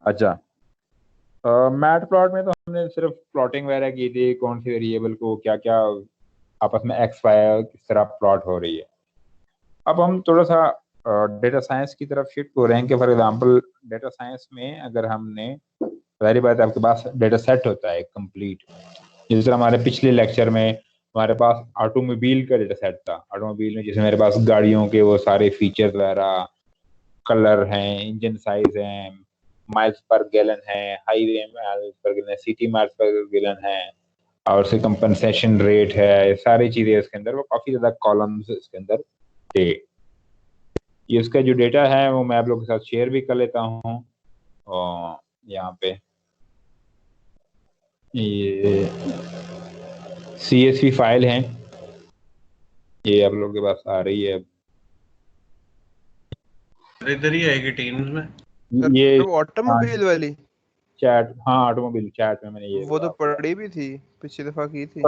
अच्छा, mat plot में तो हमने सिर्फ प्लॉटिंग वगैरह की थी, कौन सी वेरिएबल को क्या क्या आपस में एक्स वाई किस तरह प्लॉट हो रही है। अब हम थोड़ा सा डेटा साइंस की तरफ शिफ्ट हो रहे हैं कि फॉर एग्जांपल डेटा साइंस में अगर हमने, पहली बात आपके पास डेटा सेट होता है कंप्लीट, जिस तरह हमारे पिछले लेक्चर में हमारे पास ऑटोमोबाइल का डेटा सेट था, ऑटोमोबाइल में जिसमें मेरे पास गाड़ियों के वो सारे फीचर्स वगैरह, कलर हैं, इंजन साइज है, माइल्स पर गैलन है, highway miles per gallon, city miles per gallon है, और उससे कंपनसेशन रेट है, सारी चीजें इसके अंदर, वो काफी ज्यादा कॉलम्स इसके अंदर थे। ये इसका जो डेटा है वो मैं आप लोगों के साथ शेयर भी कर लेता हूँ। और यहाँ पे ये CSV फाइल है, ये आप लोगों के पास आ रही है। इधर ही आएगी टीम्स में। ये वो ऑटोमोबाइल वाली, चैट, हाँ ऑटोमोबाइल चैट में मैंने ये वो तो पढ़ी भी थी, पिछली दफा की थी।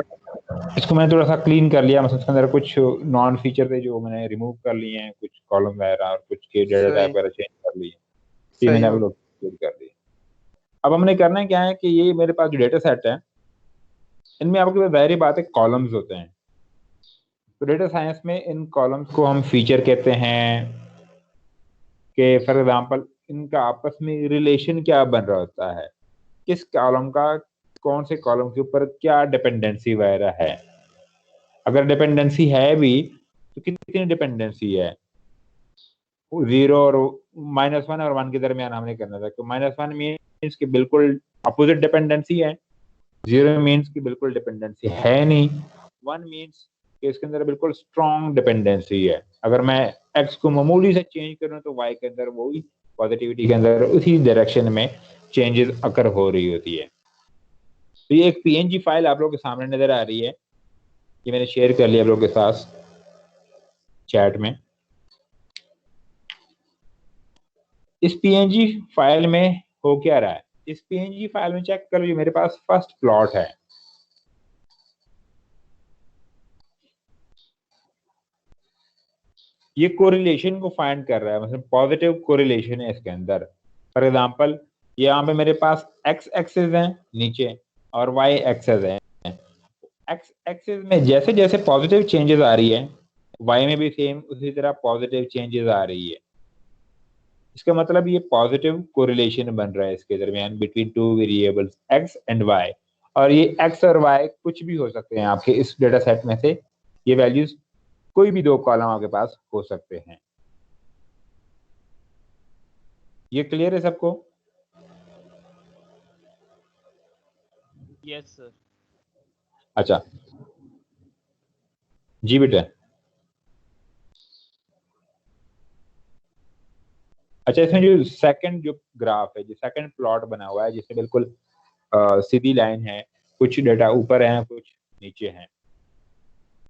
इसको मैंने थोड़ा सा क्लीन कर लिया, मतलब इसके अंदर कुछ नॉन फीचर थे जो मैंने रिमूव कर लिए हैं, कुछ कॉलम वगैरह और कुछ के डेटा टाइप सही वगैरह चेंज कर लिए, ये सही मैंने आप है। लोग कर दिए। अब हमने करना है क्या है कि ये मेरे पास जो डेटा सेट है, इनमें आपके पास जाहिर बात है कॉलम्स होते हैं। तो डेटा साइंस में इन कॉलम्स को हम फीचर कहते हैं कि फॉर एग्जांपल इनका आपस में रिलेशन क्या बन रहा होता है, किस कॉलम का कौन से कॉलम के ऊपर क्या डिपेंडेंसी वगैरह है, अगर डिपेंडेंसी है भी तो कितनी डिपेंडेंसी है, 0 और -1 और 1 के दरमियान हमने करना था। तो -1 मीन्स कि बिल्कुल अपोजिट डिपेंडेंसी है, 0 मीन्स कि बिल्कुल डिपेंडेंसी है नहीं, 1 मीन्स कि इसके अंदर बिल्कुल स्ट्रॉन्ग डिपेंडेंसी है। अगर मैं एक्स को मामूली से चेंज करूं तो वाई के अंदर वो ही पॉजिटिविटी के अंदर उसी डायरेक्शन में चेंजेस अकर हो रही होती है। तो ये एक PNG फाइल आप लोगों के सामने नजर आ रही है, ये मैंने शेयर कर लिया आप लोगों के साथ चैट में। इस PNG फाइल में हो क्या रहा है, इस PNG फाइल में चेक करो, ये मेरे पास फर्स्ट प्लॉट है, ये कोरिलेशन को फाइंड कर रहा है, मतलब पॉजिटिव कोरिलेशन है इसके अंदर। फॉर एग्जांपल यहाँ पे मेरे पास एक्स एक्सिस है नीचे और वाई एक्सिस है। एक्स एक्सिस में जैसे जैसे पॉजिटिव चेंजेस आ रही है, वाई में भी सेम उसी तरह पॉजिटिव चेंजेस आ रही है। इसका मतलब ये पॉजिटिव कोरिलेशन बन रहा है इसके दरमियान between two variables X and Y. और ये एक्स और वाई कुछ भी हो सकते हैं आपके इस डेटा सेट में से, ये वैल्यूज कोई भी दो कॉलम आपके पास हो सकते हैं। ये क्लियर है सबको? Yes sir. अच्छा जी बेटा। अच्छा, इसमें जो सेकंड जो ग्राफ है, जो सेकंड प्लॉट बना हुआ है जिसमें बिल्कुल सीधी लाइन है, कुछ डेटा ऊपर है कुछ नीचे है,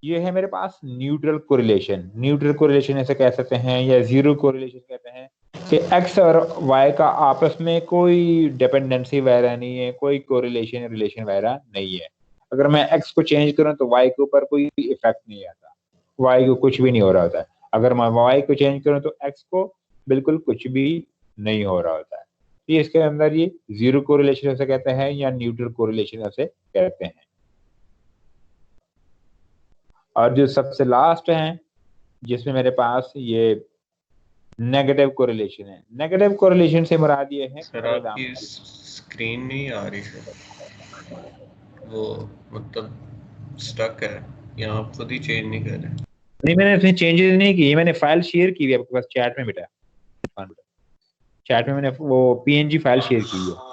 ये है मेरे पास न्यूट्रल कोरिलेशन। न्यूट्रल कोरिलेशन ऐसे कह सकते हैं या जीरो कोरिलेशन कहते हैं कि एक्स और वाई का आपस में कोई डिपेंडेंसी वगैरह नहीं है, कोई कोरिलेशन रिलेशन वगैरह नहीं है। अगर मैं एक्स को चेंज करूं तो वाई के ऊपर कोई इफेक्ट नहीं आता, वाई को कुछ भी नहीं हो रहा होता है। अगर मैं वाई को चेंज करूं तो एक्स को बिल्कुल कुछ भी नहीं हो रहा होता है। ये इसके अंदर ये जीरो कोरिलेशन ऐसे कहते हैं या न्यूट्रल कोरिलेशन ऐसे कहते हैं। और जो सबसे लास्ट है जिसमें मेरे पास ये नेगेटिव कोरिलेशन है, नेगेटिव कोरिलेशन से मुराद ये है सर फॉर आपकी एग्जांपल, स्क्रीन नहीं आ रही सर, वो मतलब स्टक है, यहाँ आप खुद ही चेंज नहीं कर रहे। नहीं मैंने इसमें चेंजेस नहीं किए, मैंने फाइल शेयर की है आपके पास चैट में बेटा, चैट में मैंने वो PNG फाइल शेयर की है।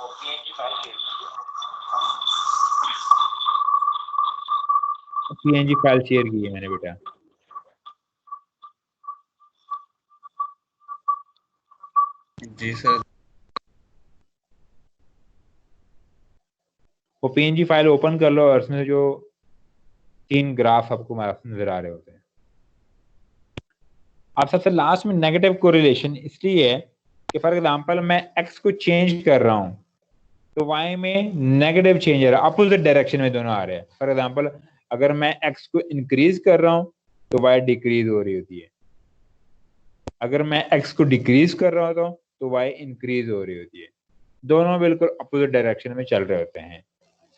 PNG फाइल शेयर की है मैंने बेटा। जी सर। वो PNG फाइल ओपन कर लो और उसमें जो 3 ग्राफ आपको नजर आ रहे होते हैं। अब सबसे लास्ट में नेगेटिव कोरिलेशन इसलिए है कि फॉर एग्जांपल मैं एक्स को चेंज कर रहा हूं तो वाई में नेगेटिव चेंज आ रहा है, अपोजिट डायरेक्शन में दोनों आ रहे हैं। फॉर एग्जांपल अगर मैं एक्स को इंक्रीज कर रहा हूं तो वाई डिक्रीज हो रही होती है, अगर मैं एक्स को डिक्रीज कर रहा होता हूं तो वाई इंक्रीज हो रही होती है। दोनों बिल्कुल अपोजिट डायरेक्शन में चल रहे होते हैं।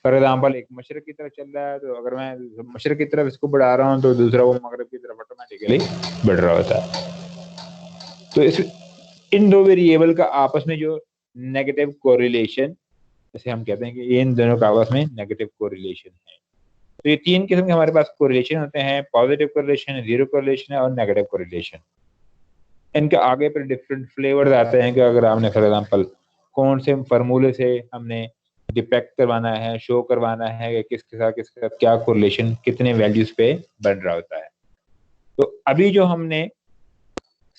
फॉर एग्जाम्पल एक मशरक की तरफ चल रहा है, तो अगर मैं मशरक की तरफ इसको बढ़ा रहा हूँ तो दूसरा वो मगरब की तरफ ऑटोमेटिकली बढ़ रहा होता है। तो इस इन दो वेरिएबल का आपस में जो नेगेटिव कोरिलेशन, जैसे हम कहते हैं कि इन दोनों का आपस में नेगेटिव कोरिलेशन है। तो ये तीन किस्म के हमारे पास कोरिलेशन होते हैं, पॉजिटिव कोरिलेशन, जीरो कोरिलेशन है और नेगेटिव कोरिलेशन। इनके आगे पर डिफरेंट फ्लेवर्स आते हैं कि अगर आपने फॉर एग्जांपल कौन से फार्मूले से हमने डिपेक्ट करवाना है, शो करवाना है कि किसके साथ क्या कोरिलेशन कितने वैल्यूज पे बन रहा होता है। तो अभी जो हमने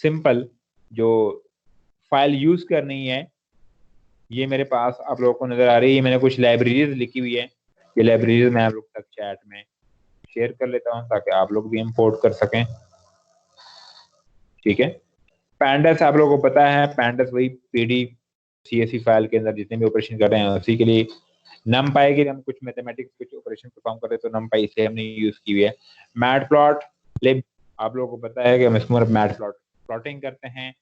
सिंपल जो फाइल यूज करनी है, ये मेरे पास आप लोगों को नजर आ रही है, मैंने कुछ लाइब्रेरीज लिखी हुई है। ये लाइब्रेरीज मैं आप लोग तक चैट में शेयर कर लेता हूँ ताकि आप लोग भी इंपोर्ट कर सकें। ठीक है, पैंडस आप लोगों को पता है, पैंडस वही पीडी सीएसवी फाइल के अंदर जितने भी ऑपरेशन कर रहे हैं उसी के लिए। नमपाई के लिए हम कुछ मैथमेटिक्स कुछ ऑपरेशन परफॉर्म कर रहे हैं तो नमपाई से हमने यूज की हुई है। मैटप्लॉटलिब आप लोगों को पता है कि हम इसमें मैटप्लॉट प्लॉटिंग करते हैं।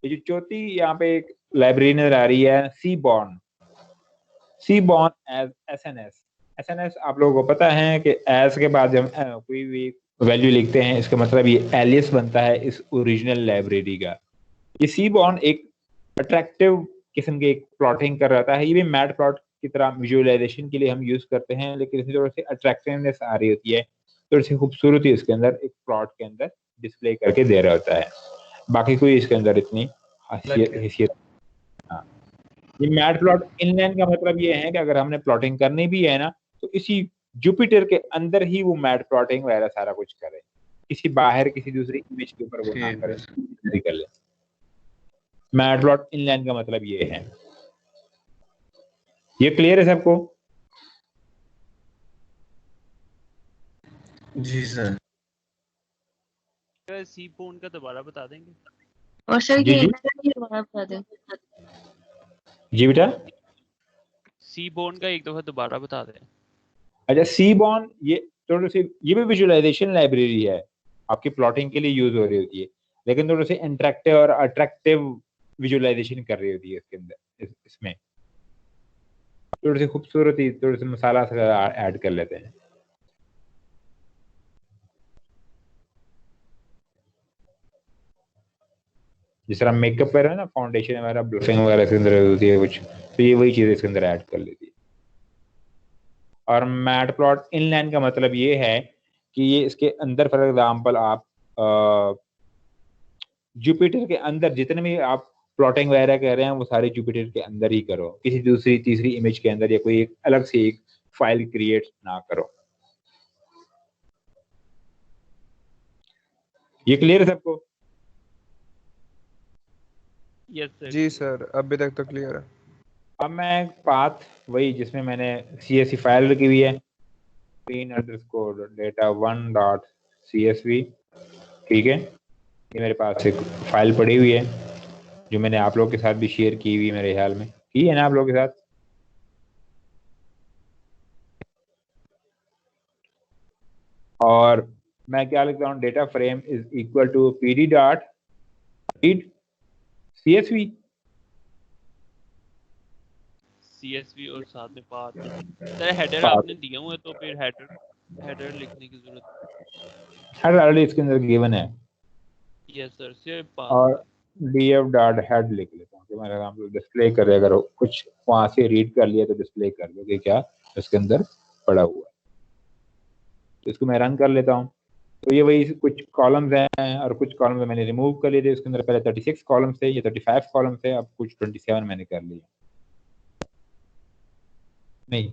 ये जो चौथी यहाँ पे एक लाइब्रेरी नजर आ रही है, सीबॉर्न एज एसएनएस आप लोगों को पता है कि एस के बाद जब कोई भी वैल्यू लिखते हैं इसका मतलब ये एलियस बनता है इस ओरिजिनल लाइब्रेरी का। ये सीबॉर्न एक अट्रैक्टिव किस्म के एक प्लॉटिंग कर रहा है। ये भी मैट प्लॉट की तरह विजुअलाइजेशन के लिए हम यूज करते हैं, लेकिन इसमें थोड़ी सी अट्रैक्टिवनेस आ रही होती है, थोड़ी सी खूबसूरती इसके अंदर एक प्लॉट के अंदर डिस्प्ले करके दे रहा होता है। बाकी कोई इसके अंदर इतनी हैसियत। हाँ, ये मैट प्लॉट इनलाइन का मतलब ये है कि अगर हमने प्लॉटिंग करनी भी है ना तो इसी जुपिटर के अंदर ही वो मैट प्लॉटिंग वगैरह सारा कुछ करे, किसी बाहर किसी दूसरी इमेज के ऊपर वो ना ठीक करे, है कर ले। मैट प्लॉट इनलाइन का मतलब ये है। ये क्लियर है सबको? जी सर। सी फोन का दोबारा बता देंगे? और सर जी ये जी दोबारा बता दें। जी बेटा। सी बोन का एक दफा दोबारा बता दें। अच्छा, सीबॉर्न ये थोड़ी सी ये भी विजुअलाइजेशन लाइब्रेरी है, आपकी प्लॉटिंग के लिए यूज हो रही होती है, लेकिन थोड़ी सी इंटरेक्टिव और अट्रैक्टिव विजुअलाइजेशन कर रही होती है इसके अंदर। इसमें थोड़ी सी खूबसूरती, थोड़ी सी मसाला ऐड कर लेते हैं। जिस तरह मेकअप वगैरह है ना, फाउंडेशन वगैरह, ब्लशिंग वगैरह इसके अंदर होती है कुछ, तो ये वही चीज इसके अंदर ऐड कर लेती है। और मैट प्लॉट इनलाइन का मतलब ये है कि ये इसके अंदर फॉर एग्जांपल आप जुपिटर के अंदर जितने भी आप प्लॉटिंग वगैरह कर रहे हैं वो सारे जुपिटर के अंदर ही करो, किसी दूसरी तीसरी इमेज के अंदर या कोई एक अलग से एक फाइल क्रिएट ना करो। ये क्लियर है सबको? Yes sir. जी सर, अभी तक तो क्लियर है। अब मैं पाथ वही जिसमें मैंने CSV फाइल रखी हुई है, clean_data1.csv, ठीक है। ये मेरे पास एक फाइल पड़ी हुई है जो मैंने आप लोगों के साथ भी शेयर की हुई, मेरे ख्याल में की है ना आप लोगों के साथ। और मैं क्या लिखता हूँ, data frame is equal to pd dot read CSV। CSV और साथ में पाथ। सर हेडर आपने दिया हुआ है तो फिर हेडर लिखने की जरूरत हेडर ऑलरेडी इसके अंदर गिवन है। यस सर, सिर्फ पाथ। और df डॉट हेड लिख लेता हूँ कि मेरा काम डिस्प्ले करे, अगर कुछ वहां से रीड कर लिया तो डिस्प्ले कर दो कि क्या इसके अंदर पड़ा हुआ है। तो इसको मैं रन कर लेता हूँ। तो ये वही कुछ कॉलम्स हैं और कुछ कॉलम्स मैंने रिमूव कर लिए थे। इसके अंदर पहले 36 कॉलम्स थे, ये 35 कॉलम्स थे, अब कुछ 27 मैंने कर लिए। नहीं,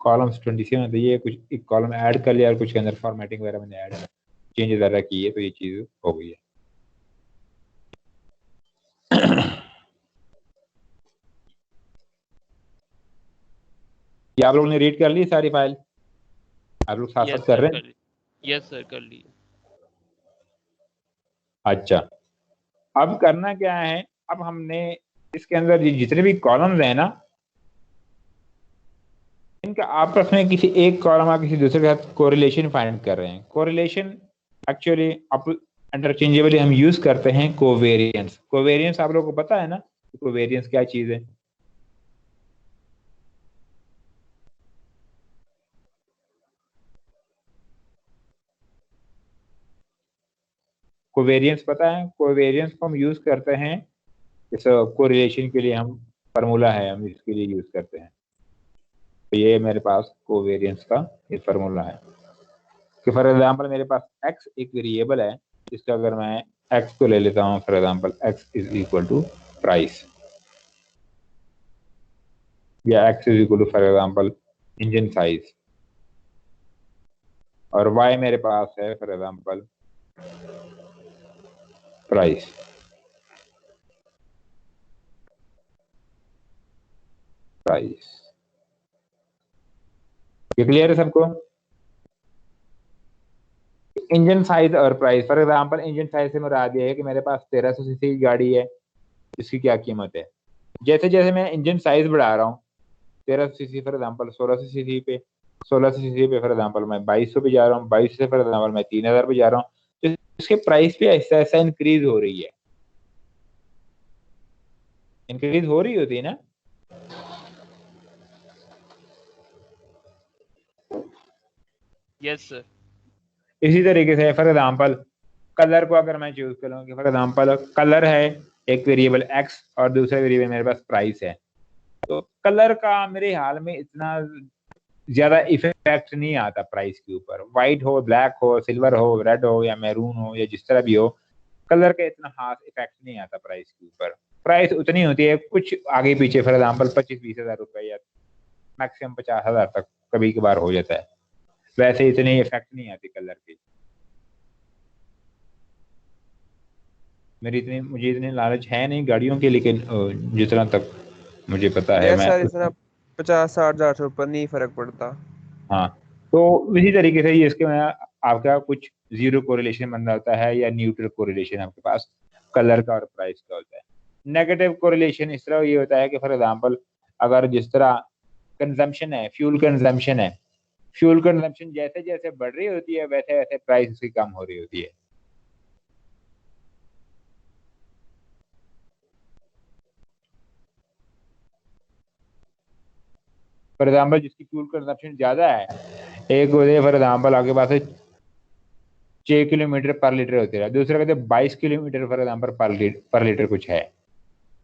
कॉलम्स 27 थे, ये कुछ एक कॉलम ऐड कर लिया और कुछ के अंदर फॉर्मेटिंग वगैरह मैंने ऐड चेंजेस वगैरह की है, तो ये चीज हो गई है। ये आप लोगों ने रीड कर ली सारी फाइल? आप लोग साथ साथ कर रहे हैं? यस सर, कर ली। अच्छा, अब करना क्या है, अब हमने इसके अंदर जितने भी कॉलम्स हैं ना, इनका आपस में किसी एक कॉलम या किसी दूसरे के साथ कोरिलेशन फाइंड कर रहे हैं। कोरिलेशन एक्चुअली आप इंटरचेंजेबली हम यूज करते हैं कोवेरियंस। कोवेरियंस आप लोगों को पता है ना, कोवेरियंस क्या चीज है? कोवेरियंस पता है, कोवेरियंस को हम यूज करते हैं इस कोरिलेशन के लिए, हम फार्मूला है हम इसके लिए यूज करते हैं। तो ये मेरे पास कोवेरियंस का ये फार्मूला है कि फॉर एग्जांपल मेरे पास x एक वेरिएबल है, जिसका अगर मैं x को ले लेता हूँ, for example x is equal to price, या x is equal to for example engine size, और y मेरे पास है फॉर एग्जांपल प्राइस। प्राइस ये क्लियर है सबको? इंजन साइज और price, for example engine size से मुराद ये है कि मेरे पास 1300 सीसी की गाड़ी है, इसकी क्या कीमत है। जैसे जैसे मैं इंजन साइज बढ़ा रहा हूँ, 1300 सीसी फॉर एग्जांपल 1600 सीसी पे, 1600 सीसी पे फॉर एग्जांपल मैं 2200 पे जा रहा हूँ, 2200 से फॉर एग्जांपल मैं 3000 पे जा रहा हूँ, तो इसके प्राइस पे ऐसा ऐसा इंक्रीज हो रही है, इंक्रीज हो रही होती है ना। Yes sir. इसी तरीके से फॉर एग्जांपल कलर को अगर मैं चूज करूँ कि फॉर एग्जांपल कलर है एक वेरिएबल एक्स और दूसरा वेरिएबल मेरे पास प्राइस है, तो कलर का मेरे हाल में इतना ज्यादा इफेक्ट नहीं आता प्राइस के ऊपर। व्हाइट हो, ब्लैक हो, सिल्वर हो, रेड हो या मैरून हो या जिस तरह भी हो, कलर का इतना खास इफेक्ट नहीं आता प्राइस के ऊपर। प्राइस उतनी होती है कुछ आगे पीछे, फॉर एग्जांपल 25-20 हजार रुपए या मैक्सिमम 50,000 तक कभी कभार हो जाता है, वैसे इतनी इफेक्ट नहीं आती कलर की। मुझे इतनी लालच है नहीं गाड़ियों की, लेकिन जितना तक मुझे पता है यस मैं सर, इतना 50-60 हजार से ऊपर नहीं फर्क पड़ता। हाँ, तो इसी तरीके से ये इसके में आपका कुछ जीरो कोरिलेशन बन रहा होता है या न्यूट्रल कोरिलेशन आपके पास कलर का और प्राइस का होता है। नेगेटिव कोरिलेशन इस तरह ये होता है कि फॉर एग्जांपल अगर जिस तरह कंजम्पशन है, फ्यूल कंजम्पशन है, फ्यूल कंजम्पशन जैसे जैसे बढ़ रही होती है वैसे वैसे प्राइस उसकी कम हो रही होती है। फॉर एग्जांपल जिसकी फ्यूल कंजम्पशन ज्यादा है, एक होते हैं फॉर एग्जांपल आपके पास 6 किलोमीटर पर लीटर होती है, दूसरा कहते हैं 22 किलोमीटर फॉर एग्जांपल पर लीटर कुछ है,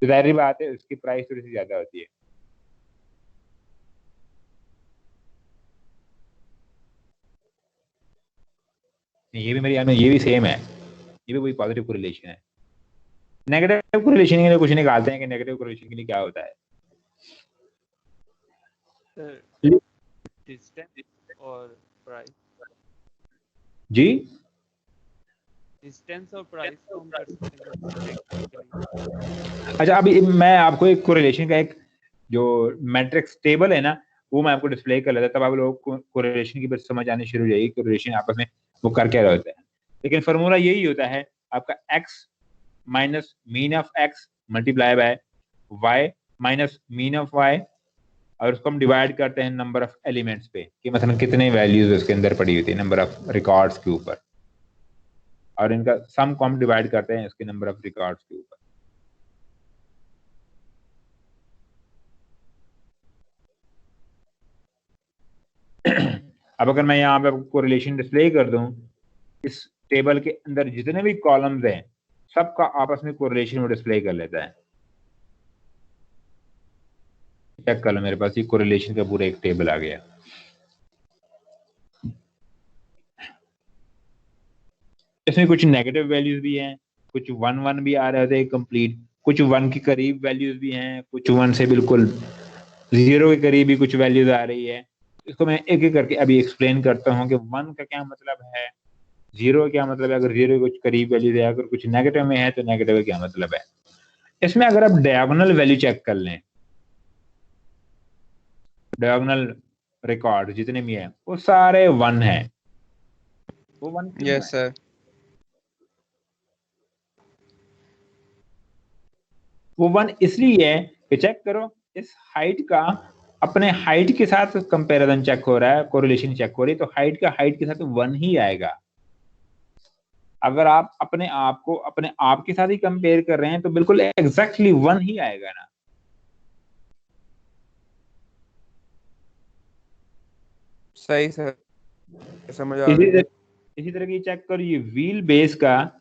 तो जाहिर बात है उसकी प्राइस थोड़ी सी ज्यादा होती है। ये भी मेरी याद में ये भी सेम है, ये भी वही पॉजिटिव कोरिलेशन है। नेगेटिव कोरिलेशन के लिए कुछ निकालते हैं कि नेगेटिव कोरिलेशन के लिए क्या होता है। सर डिस्टेंस और प्राइस, जी डिस्टेंस और प्राइस को हम कर सकते हैं टेक्निकली। अच्छा, अभी मैं आपको एक कोरिलेशन का एक जो मैट्रिक्स टेबल है ना, वो मैं आपको डिस्प्ले कर लेता, तब आप लोगों को कोरिलेशन की बात समझ आनी शुरू हो जाएगी, कोरिलेशन आपस में वो कर क्या रहे होते हैं। लेकिन फॉर्मूला यही होता है आपका x minus mean of x multiply by y minus mean of y, और उसको हम डिवाइड करते हैं नंबर ऑफ एलिमेंट्स पे कि मतलब कितने वैल्यूज उसके अंदर पड़ी होती है नंबर ऑफ रिकॉर्ड्स के ऊपर, और इनका सम को हम डिवाइड करते हैं इसके नंबर ऑफ रिकॉर्ड्स के ऊपर। अब अगर मैं यहाँ पे कोरिलेशन डिस्प्ले कर दूं, इस टेबल के अंदर जितने भी कॉलम्स हैं सबका आपस में कोरिलेशन वो डिस्प्ले कर लेता है। चेक कर लो, मेरे पास ये कोरिलेशन का पूरा एक टेबल आ गया। इसमें कुछ नेगेटिव वैल्यूज भी हैं, कुछ 1-1 भी आ रहे थे कंप्लीट, कुछ 1 के करीब वैल्यूज भी हैं, कुछ 1 से बिल्कुल 0 के करीब भी कुछ वैल्यूज आ रही है। इसको मैं एक एक करके अभी एक्सप्लेन करता हूँ कि 1 का क्या मतलब है, 0 क्या मतलब है, अगर 0 कुछ करीब वैल्यूज है, अगर कुछ नेगेटिव में है तो नेगेटिव का क्या मतलब है। इसमें अगर आप डायगोनल वैल्यू चेक कर लें, डायगोनल रिकॉर्ड जितने भी हैं वो सारे 1 है। वो 1 क्यों है? Yes sir. वो 1 इसलिए है कि चेक करो इस हाइट का अपने हाइट के साथ कंपैरिजन चेक हो रहा है, कोरिलेशन चेक हो रही है, तो हाइट का हाइट के साथ 1 ही आएगा। अगर आप अपने आप को अपने आप के साथ ही कंपेयर कर रहे हैं तो बिल्कुल एग्जैक्टली 1 ही आएगा ना। सही सर, समझ आ रही है। इसी तरह की चेक करो, ये व्हील बेस का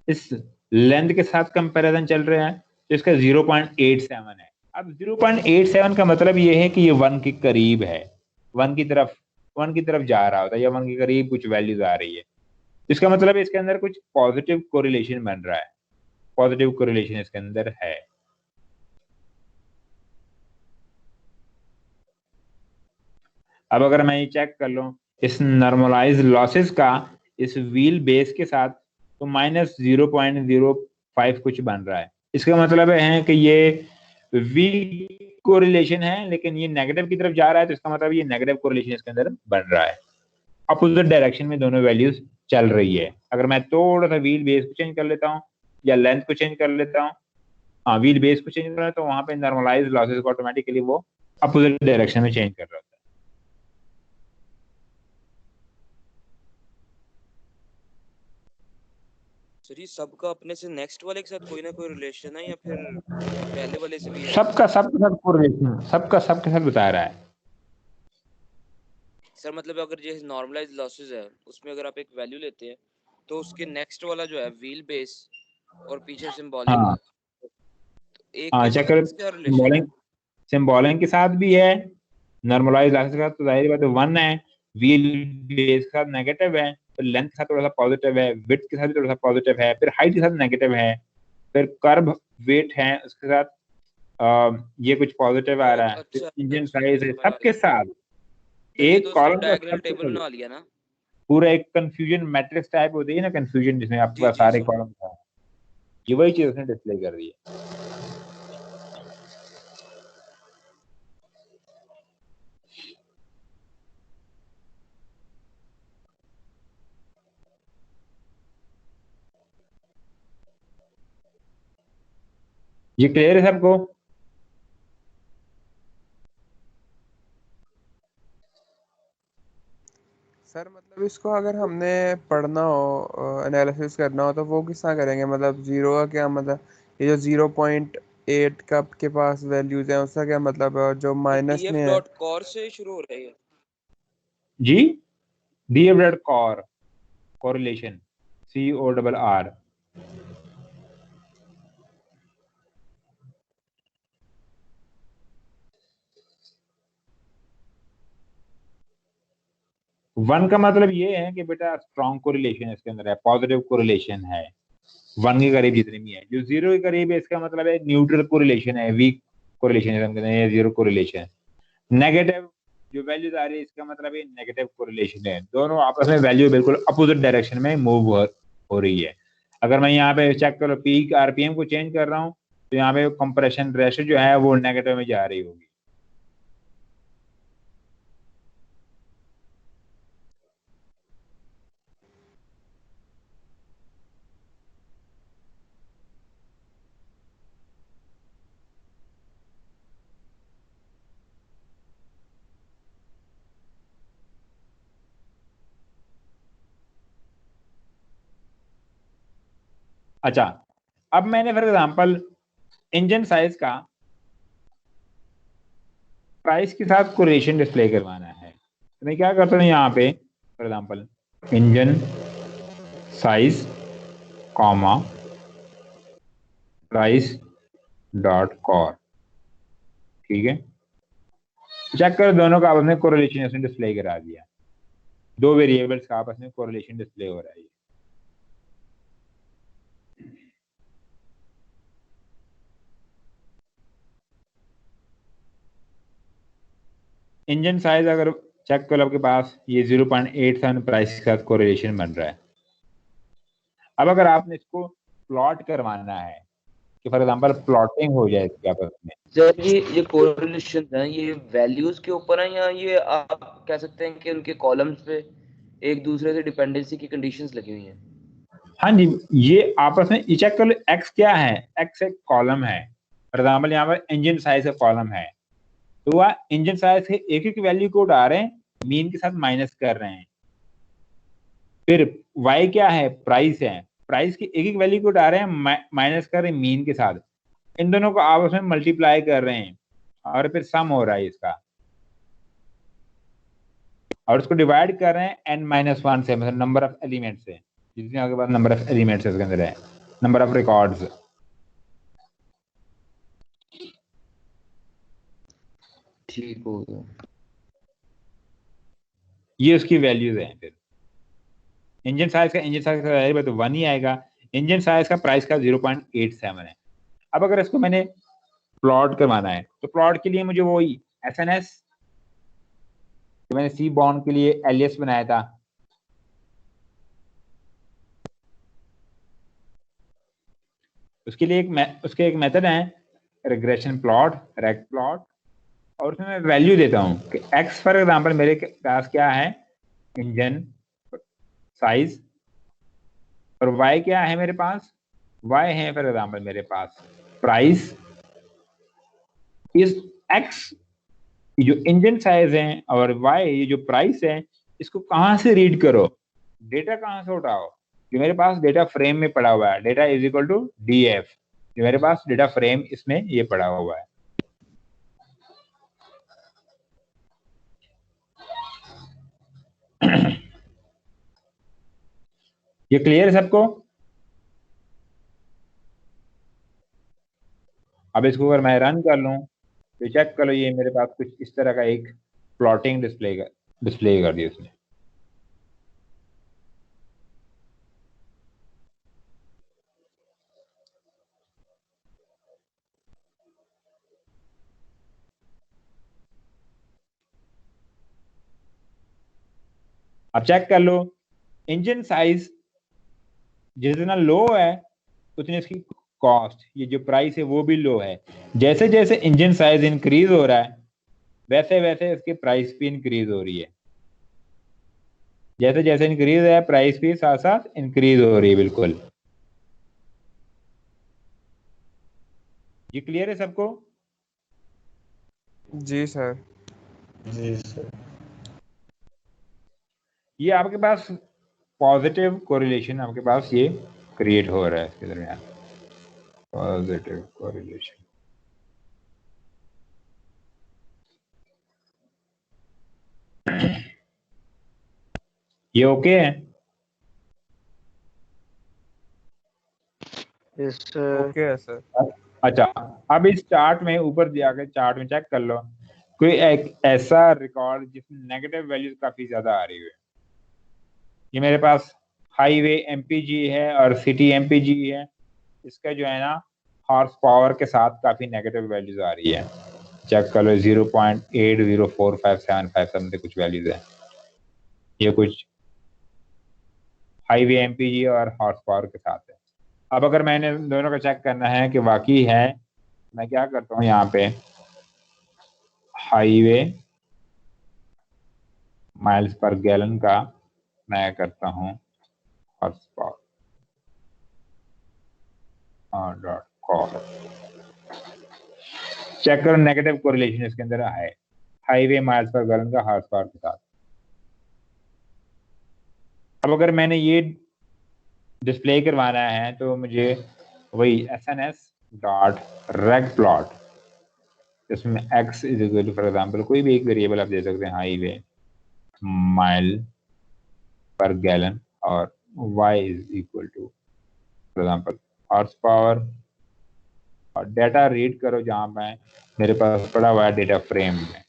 इस लेंथ के साथ कंपैरिजन चल रहा है, तो इसका 0.87 है। अब 0.87 का मतलब ये है कि ये 1 के करीब है, 1 की तरफ जा रहा होता है, या 1 के करीब कुछ वैल्यूज आ रही है। इसका मतलब है इसके अंदर कुछ पॉजिटिव कोरिलेशन बन रहा है, पॉजिटिव कोरिलेशन इसके अंदर है। अब अगर मैं ये चेक कर लूं इस नॉर्मलाइज लॉसेस का इस व्हील बेस के साथ, तो -0.05 कुछ बन रहा है। इसका मतलब है कि ये वीक कोरिलेशन है, लेकिन ये नेगेटिव की तरफ जा रहा है, तो इसका मतलब ये नेगेटिव कोरिलेशन इसके अंदर बन रहा है। अपोजिट डायरेक्शन में दोनों वैल्यूज चल रही है। अगर मैं थोड़ा सा व्हील बेस को चेंज कर लेता हूँ या लेंथ को चेंज कर लेता हूँ, हाँ व्हील बेस को चेंज कर रहा है, तो वहां पे नॉर्मलाइज लॉसेस को ऑटोमेटिकली वो अपोजिट डायरेक्शन में चेंज कर रहा है। सर ये सबका अपने से नेक्स्ट वाले के साथ कोई ना कोई रिलेशन है या फिर पहले वाले से भी है? सबका सब कोरिलेशन, सबका सबके साथ बता रहा है। सर मतलब अगर जैसे नॉर्मलाइज लॉसेस है उसमें अगर आप एक वैल्यू लेते हैं तो उसके नेक्स्ट वाला जो है व्हील बेस और पीछे सिंबॉलिक हाँ एक हाँ, के चेक साथ करो, इसका रिलेशन है। सिंबॉलिक के साथ भी है, नॉर्मलाइज लॉसेस के साथ तो जाहिर बात है 1 है, व्हील बेस के साथ नेगेटिव है, फिर लेंथ के साथ थोड़ा सा पॉजिटिव है, विड्थ के साथ भी थोड़ा सा पॉजिटिव है, फिर हाइट के साथ नेगेटिव है, फिर कर्व वेट है उसके साथ ये कुछ पॉजिटिव आ रहा है, फिर अच्छा इंजन अच्छा साइज है, समझ आ सबके गया। साथ तो ये एक तो उसने कॉलम का डायगोनल सबके टेबल साथ बना लिया ना। पूरा एक कंफ्यूजन मैट्रिक्स टाइप होती है ना, कंफ्यूजन जिसमें आपके जी पास जी सारे समझ। कॉलम है, ये वही चीज उसने डिस्प्ले कर दी है। ये क्लियर है सबको? सर मतलब इसको अगर हमने पढ़ना हो, एनालिसिस करना हो, तो वो किस तरह करेंगे? मतलब जीरो का क्या मतलब, ये जो 0.8 का के पास वैल्यूज है उसका क्या मतलब है, और जो माइनस में है? df.core से शुरू हो रही है। जी, डीएफ कॉर कोरिलेशन, CORR। वन का मतलब ये है कि बेटा स्ट्रॉन्ग कोरिलेशन इसके अंदर है, पॉजिटिव कोरिलेशन है 1 के करीब जितनी भी है। जो 0 के करीब है इसका मतलब है न्यूट्रल कोरिलेशन है, वीक कोरिलेशन है, 0 कोरिलेशन। नेगेटिव जो वैल्यूज आ रही है इसका मतलब ये नेगेटिव कोरिलेशन है, दोनों आपस में वैल्यू बिल्कुल अपोजिट डायरेक्शन में मूव हो रही है। अगर मैं यहाँ पे चेक करो पीक आरपीएम को चेंज कर रहा हूँ, तो यहाँ पे कंप्रेशन रेशो जो है वो नेगेटिव में जा रही होगी। अच्छा, अब मैंने फॉर एग्जांपल इंजन साइज का प्राइस के साथ कोरिलेशन डिस्प्ले करवाना है, तो मैं क्या करता हूँ यहाँ पे for example engine size comma price dot corr, ठीक है। चेक करो दोनों का आपस में कोरिलेशन इसने डिस्प्ले करा दिया, दो वेरिएबल्स का आपस में कोरिलेशन डिस्प्ले हो रहा है। इंजन साइज अगर चेक करो आपके पास ये 0.87 प्राइस के साथ कोरिलेशन बन रहा है। अब अगर आपने इसको प्लॉट करवाना है कि फॉर एग्जांपल प्लॉटिंग हो जाए इसके आपस में, सर ये कोरिलेशन है, ये वैल्यूज के ऊपर है या ये आप कह सकते हैं कि उनके कॉलम्स पे एक दूसरे से डिपेंडेंसी की कंडीशंस लगी हुई हैं? हाँ जी, ये आपस में ये चेक कर लो, एक्स क्या है, एक्स एक कॉलम है, फॉर एग्जांपल यहाँ पर इंजन साइज का कॉलम है, तो वह इंजन साइज के एक एक वैल्यू को उठा रहे हैं, मीन के साथ माइनस कर रहे हैं। फिर वाई क्या है, प्राइस है, प्राइस की एक एक वैल्यू को उठा रहे हैं, माइनस कर रहे हैं मीन के साथ, इन दोनों को आपस में मल्टीप्लाई कर रहे हैं और फिर सम हो रहा है इसका, और उसको डिवाइड कर रहे हैं n-1 से, मतलब नंबर ऑफ एलिमेंट से, जितने आपके पास नंबर ऑफ एलिमेंट्स इसके अंदर है। Number of records. ठीक हो गया। ये उसकी वैल्यूज हैं। फिर इंजन साइज का तो 1 ही आएगा। इंजन साइज का प्राइस का 0.87 है। अब अगर इसको मैंने प्लॉट करवाना है तो प्लॉट के लिए मुझे वही SNS जो मैंने सी बॉन्ड के लिए LS बनाया था, उसके लिए उसके एक मेथड है रिग्रेशन प्लॉट, रेग प्लॉट, और उसमें मैं वैल्यू देता हूँ कि x फॉर एग्जांपल मेरे पास क्या है, इंजन साइज, और y क्या है मेरे पास, y है फॉर एग्जांपल मेरे पास प्राइस। इस x जो इंजन साइज है और y ये जो प्राइस है, इसको कहाँ से रीड करो, डेटा कहाँ से उठाओ, जो मेरे पास डेटा फ्रेम में पड़ा हुआ है, data is equal to DF, जो मेरे पास डेटा फ्रेम इसमें ये पड़ा हुआ है। ये क्लियर है सबको? अब इसको अगर मैं रन कर लूं तो चेक कर लो, ये मेरे पास कुछ इस तरह का एक प्लॉटिंग डिस्प्ले कर दी उसने। अब चेक कर लो, इंजन साइज जितना लो है उतनी इसकी कॉस्ट, ये जो प्राइस है वो भी लो है। जैसे जैसे इंजन साइज इंक्रीज हो रहा है वैसे वैसे इसकी प्राइस भी इंक्रीज हो रही है। जैसे जैसे इंक्रीज है प्राइस भी साथ साथ इंक्रीज हो रही है। बिल्कुल, ये क्लियर है सबको? जी सर। जी सर। ये आपके पास पॉजिटिव कोरिलेशन आपके पास ये क्रिएट हो रहा है इसके दरमियान, पॉजिटिव कोरिलेशन। ये ओके है? Yes sir. ओके है सर। अच्छा, अब इस चार्ट में ऊपर जाकर चार्ट में चेक कर लो कोई एक ऐसा रिकॉर्ड जिसमें नेगेटिव वैल्यूज काफी ज्यादा आ रही है। ये मेरे पास हाईवे MPG है और सिटी MPG है, इसका जो है ना हॉर्स पावर के साथ काफी नेगेटिव वैल्यूज आ रही है। चेक कर लो 0.804575 समथिंग कुछ वैल्यूज है। ये कुछ हाईवे MPG और हॉर्स पावर के साथ है। अब अगर मैंने दोनों का चेक करना है कि वाकई है, मैं क्या करता हूँ यहाँ पे हाईवे माइल्स पर गैलन का मैं करता हूँ horse power dot com. Check करो नेगेटिव कोरिलेशन इसके अंदर है, हाईवे माइल्स पर गैलन का हॉर्स पावर के साथ। अब अगर मैंने ये डिस्प्ले करवाना है तो मुझे वही SNS डॉट रेग प्लॉट, इसमें x is equal to for example कोई भी एक वेरिएबल आप दे सकते हैं, हाईवे माइल पर गैलन, और y is equal to for example horse power, और डेटा रीड करो जहां पे मेरे पास पड़ा हुआ है डेटा फ्रेम में,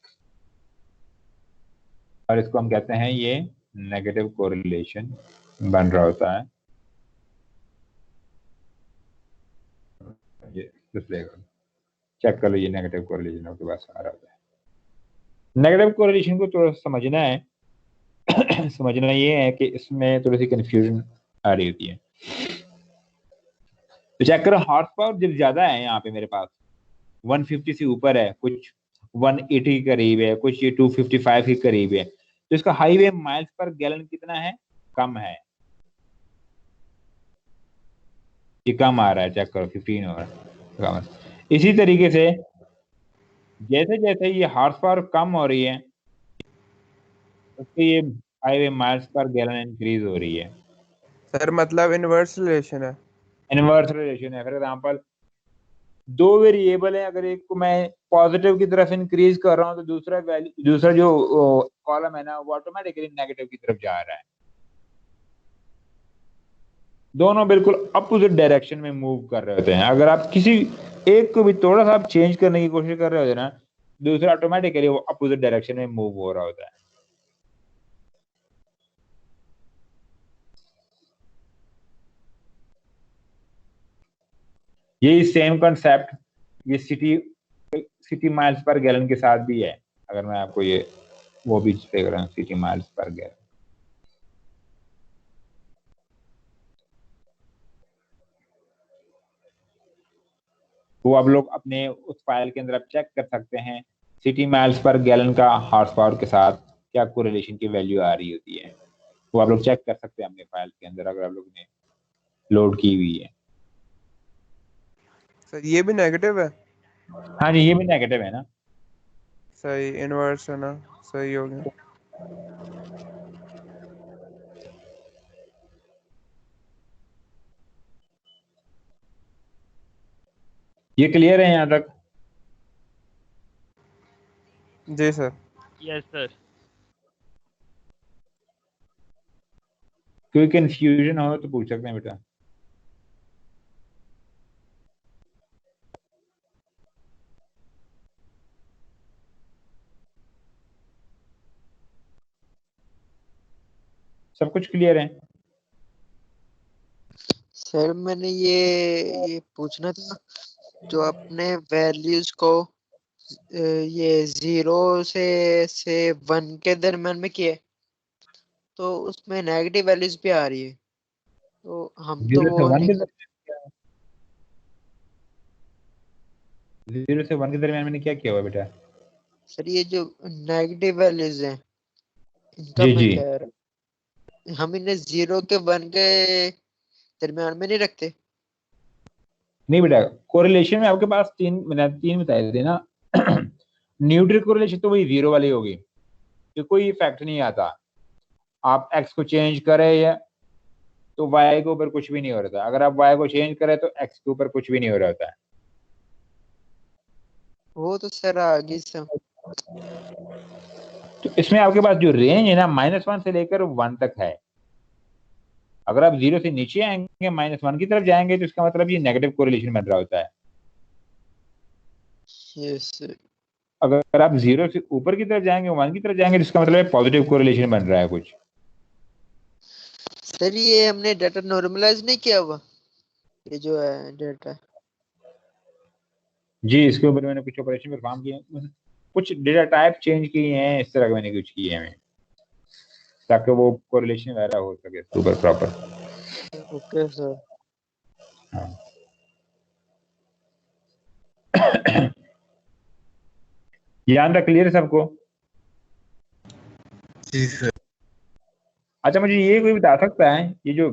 और इसको हम कहते हैं ये नेगेटिव कोरिलेशन बन रहा होता है। ये डिस्प्ले करो, चेक कर लो, ये नेगेटिव कोरिलेशन आपके पास आ रहा होता है। नेगेटिव कोरिलेशन को थोड़ा समझना है समझना ये है कि इसमें थोड़ी सी कंफ्यूजन आ रही होती है। तो चेक करो हॉर्स पावर जब ज्यादा है यहाँ पे मेरे पास 150 से ऊपर है, कुछ 180 के करीब है, कुछ ये 255 के करीब है, तो इसका हाईवे माइल्स पर गैलन कितना है, कम है, ये कम आ रहा है। चेक करो 15 हो रहा है। इसी तरीके से जैसे जैसे ये हॉर्स पावर कम हो रही है उसके ये highway miles per gallon increase हो रही है। सर मतलब इनवर्स रिलेशन है। इनवर्स रिलेशन है। फॉर एग्जांपल दो वेरिएबल है, अगर एक को मैं पॉजिटिव की तरफ इंक्रीज कर रहा हूँ तो दूसरा जो कॉलम है ना वो ऑटोमेटिकली नेगेटिव की तरफ जा रहा है। दोनों बिल्कुल अपोजिट डायरेक्शन में मूव कर रहे होते हैं। अगर आप किसी एक को भी थोड़ा सा आप चेंज करने की कोशिश कर रहे होते हैं ना, दूसरा ऑटोमेटिकली वो अपोजिट डायरेक्शन में मूव हो रहा होता है। यही सेम कॉन्सेप्ट ये सिटी माइल्स पर गैलन के साथ भी है। अगर मैं आपको ये वो भी देख रहा हूँ, सिटी माइल्स पर गैलन, वो आप लोग अपने उस फाइल के अंदर आप चेक कर सकते हैं सिटी माइल्स पर गैलन का हॉर्स पावर के साथ क्या कोरिलेशन की वैल्यू आ रही होती है। वो आप लोग चेक कर सकते हैं अपने फाइल के अंदर अगर आप लोग ने लोड की हुई है। सर ये भी नेगेटिव है? हाँ जी, ये भी नेगेटिव है ना। सही, इनवर्स है ना, सही हो गया। ये क्लियर है यहाँ तक? जी सर। Yes sir. कोई कंफ्यूजन हो तो पूछ सकते हैं बेटा। सब कुछ क्लियर है? सर मैंने ये पूछना था, जो अपने वैल्यूज को ये 0 से 1 के दरम्यान में किए, तो उसमें नेगेटिव वैल्यूज भी आ रही है, तो हम तो 0 से वो 1 नहीं के कर। दरमियान, 0 से 1 के दरमियान मैंने क्या किया हुआ बेटा? सर ये जो नेगेटिव वैल्यूज हैं इनका जी मैं जी, कह रहा, हम इन्हें 0 के 1 के दरम्यान में नहीं रखते। नहीं बेटा, कोरिलेशन में आपके पास मैंने तीन बताए थे ना। न्यूट्रल कोरिलेशन तो वही 0 वाली होगी कि कोई इफेक्ट नहीं आता। आप एक्स को चेंज करें या तो वाई के ऊपर कुछ भी नहीं हो रहा था, अगर आप वाई को चेंज करें तो एक्स के ऊपर कुछ भी नहीं हो रहा होता है। वो तो सर आगे सब। तो इसमें आपके पास जो रेंज है ना -1 से लेकर 1 तक है। अगर आप 0 से नीचे आएंगे, -1 की तरफ जाएंगे, तो इसका मतलब ये नेगेटिव कोरिलेशन बन रहा होता है। Yes sir. अगर आप 0 से ऊपर की तरफ जाएंगे, 1 की तरफ जाएंगे, तो इसका मतलब है पॉजिटिव कोरिलेशन बन रहा है कुछ। सर ये हमने डाटा नॉर्मलाइज नहीं किया हुआ, ये जो है डाटा। जी, इसके ऊपर मैंने कुछ ऑपरेशन परफॉर्म किए हैं, कुछ डेटा टाइप चेंज किए हैं, इस तरह के मैंने कुछ किए हैं ताकि वो कोरिलेशन वगैरह हो सके इसके ऊपर प्रॉपर। Okay sir. यहाँ तक क्लियर है सबको? जी सर। अच्छा, मुझे ये कोई बता सकता है ये जो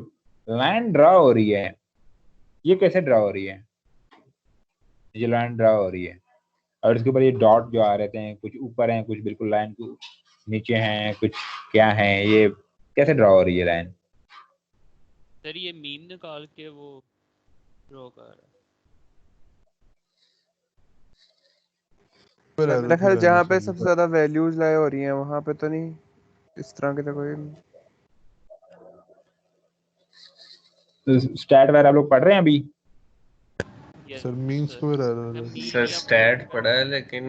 लाइन ड्रा हो रही है ये कैसे ड्रा हो रही है? ये लाइन ड्रा हो रही है और इसके ऊपर ये डॉट जो आ रहे थे, कुछ ऊपर हैं, कुछ बिल्कुल लाइन के नीचे हैं, कुछ क्या है, ये कैसे ड्रा हो रही है लाइन? सर ये मीन निकाल के वो ड्रॉ कर रहा है। मेरा ख्याल जहाँ पे सबसे ज्यादा वैल्यूज लाए हो रही हैं वहां पे तो नहीं, इस तरह के तो कोई। स्टैट वगैरह आप लोग पढ़ रहे हैं अभी? यस सर मीन्स को सर सर स्टैट पढ़ा है लेकिन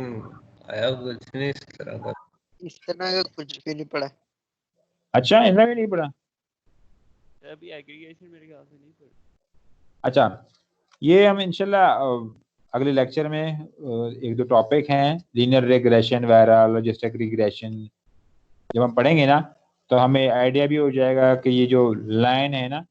आया कुछ नहीं इस तरह का। इस तरह का कुछ भी नहीं पड़ा। अच्छा, इतना भी नहीं पढ़ा? अभी एग्रीगेशन मेरे ख्याल से नहीं पढ़ा। अच्छा, ये हम इंशाल्लाह अगले लेक्चर में एक दो टॉपिक हैं, लीनियर रिग्रेशन वगैरह, लॉजिस्टिक रिग्रेशन, जब हम पढ़ेंगे ना तो हमें आइडिया भी हो जाएगा कि ये जो लाइन है ना,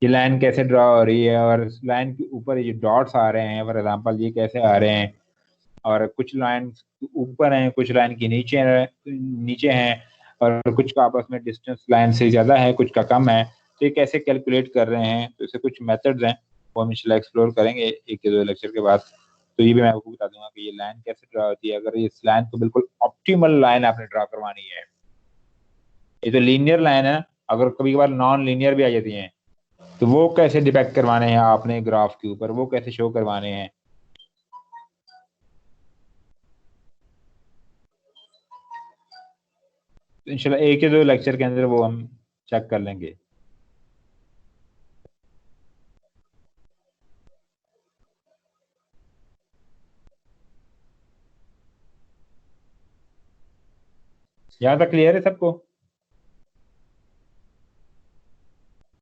ये लाइन कैसे ड्रॉ हो रही है और इस लाइन के ऊपर ये डॉट्स आ रहे हैं, फॉर एग्जांपल ये कैसे आ रहे हैं, और कुछ लाइन ऊपर हैं, कुछ लाइन के नीचे हैं, और कुछ का आपस में डिस्टेंस लाइन से ज़्यादा है, कुछ का कम है, तो ये कैसे कैलकुलेट कर रहे हैं। तो इससे कुछ मेथड्स हैं वो हम इंशाल्लाह एक्सप्लोर करेंगे एक या दो लेक्चर के बाद। तो ये भी मैं आपको बता दूंगा कि ये लाइन कैसे ड्रा होती है। अगर इस लाइन को बिल्कुल ऑप्टिमल लाइन आपने ड्रा करवानी है, ये तो लीनियर लाइन है, अगर कभी कभार नॉन लीनियर भी आ जाती हैं, तो वो कैसे डिपेक्ट करवाने हैं आपने ग्राफ के ऊपर, वो कैसे शो करवाने हैं। तो इंशाल्लाह एक या दो लेक्चर के अंदर वो हम चेक कर लेंगे। यहाँ तक क्लियर है सबको?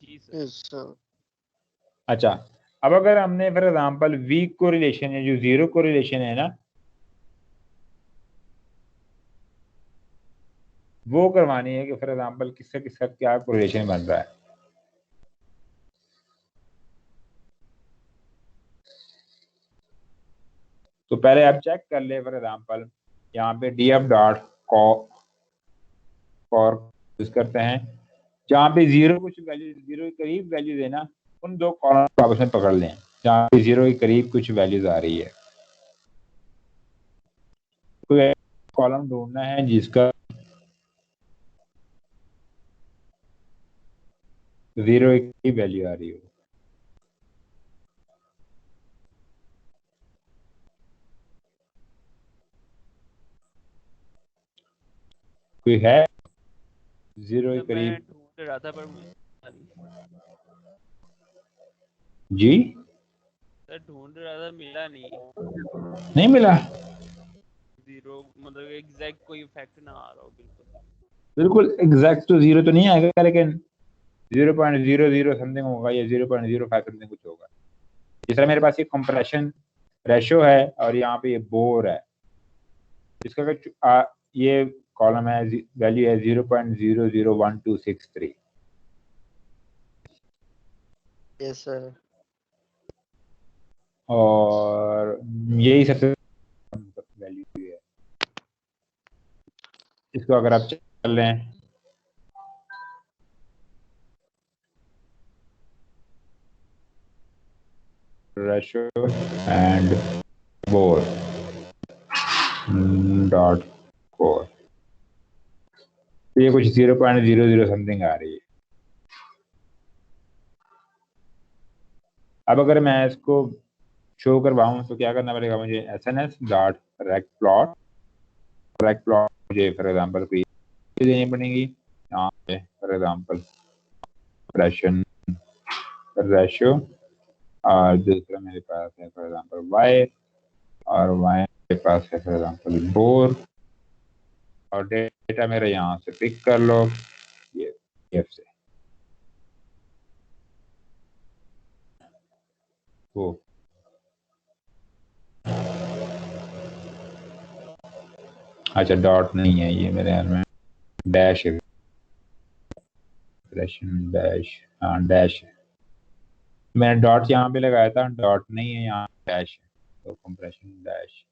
जी सर। Yes sir. अच्छा, अब अगर हमने फॉर एग्जांपल वीक कोरिलेशन है, जो जीरो कोरिलेशन है ना, वो करवानी है कि फॉर एग्जांपल किसका किसका क्या कोरिलेशन बन रहा है। तो पहले आप चेक कर ले, फॉर एग्जांपल यहाँ पे df डॉट कॉर यूज करते हैं, जहाँ पे जीरो कुछ वैल्यू, जीरो के करीब वैल्यू देना, उन दो कॉलम को आपस में पकड़ लें जहाँ पे जीरो के करीब कुछ वैल्यूज आ रही है। कोई कॉलम ढूंढना है जिसका जीरो की वैल्यू आ रही हो। कोई है जीरो के सर मैं करीब? ढूंढ रहा था पर मुझे नहीं। जी सर ढूंढ रहा था, मिला नहीं। नहीं मिला? जीरो मतलब एग्जैक्ट कोई इफेक्ट ना आ रहा हो बिल्कुल। बिल्कुल एग्जैक्ट तो जीरो तो नहीं आएगा, लेकिन 0.00 समथिंग होगा या 0.05 समथिंग कुछ होगा। जिस तरह मेरे पास ये कंप्रेशन रेशो है और यहाँ पे ये बोर है, इसका ये कॉलम है, वैल्यू है 0.001263। Yes sir. और यही सबसे वैल्यू है। इसको अगर आप चेक कर लें, ratio and bore dot core, तो ये कुछ 0.00 समथिंग आ रही है। अब अगर मैं इसको शो करवाऊं तो क्या करना पड़ेगा मुझे? SNS dot reg plot, reg plot मुझे फॉर एग्जांपल कोई देनी पड़ेगी यहाँ पे, फॉर एग्जांपल कंप्रेशन रेशियो, और दूसरा मेरे पास है फॉर एग्जांपल वाई, और वाई मेरे पास है फॉर एग्जांपल बोर, और डेटा मेरे यहाँ से पिक कर लो ये PDF से। वो अच्छा डॉट नहीं है ये मेरे ख्याल में, डैश है, डैश, हाँ डैश है। मैंने डॉट यहाँ पे लगाया था, डॉट नहीं है यहाँ, डैश है। तो compression dash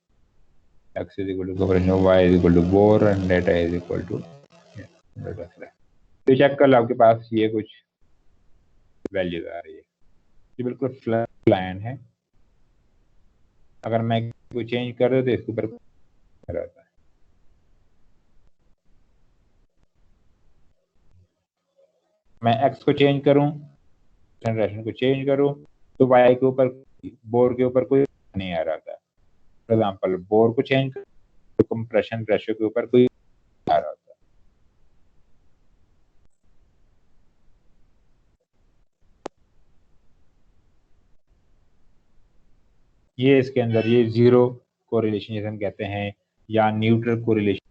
x is equal to compression of y is equal to bore and data is equal to data set। तो चेक कर लो आपके पास ये कुछ वैल्यूज आ रही है, ये बिल्कुल फ्लैट लाइन है। अगर मैं कोई चेंज कर दूं तो इसके ऊपर रहता है। मैं x को चेंज करूं, जनरेशन को चेंज करूं, तो y के ऊपर, बोर के ऊपर कोई नहीं आ रहा था। फॉर एग्जांपल बोर को चेंज कर तो कंप्रेशन रेशियो के ऊपर कोई आ रहा था। ये इसके अंदर ये जीरो कोरिलेशन जिसे हम कहते हैं, या न्यूट्रल कोरिलेशन,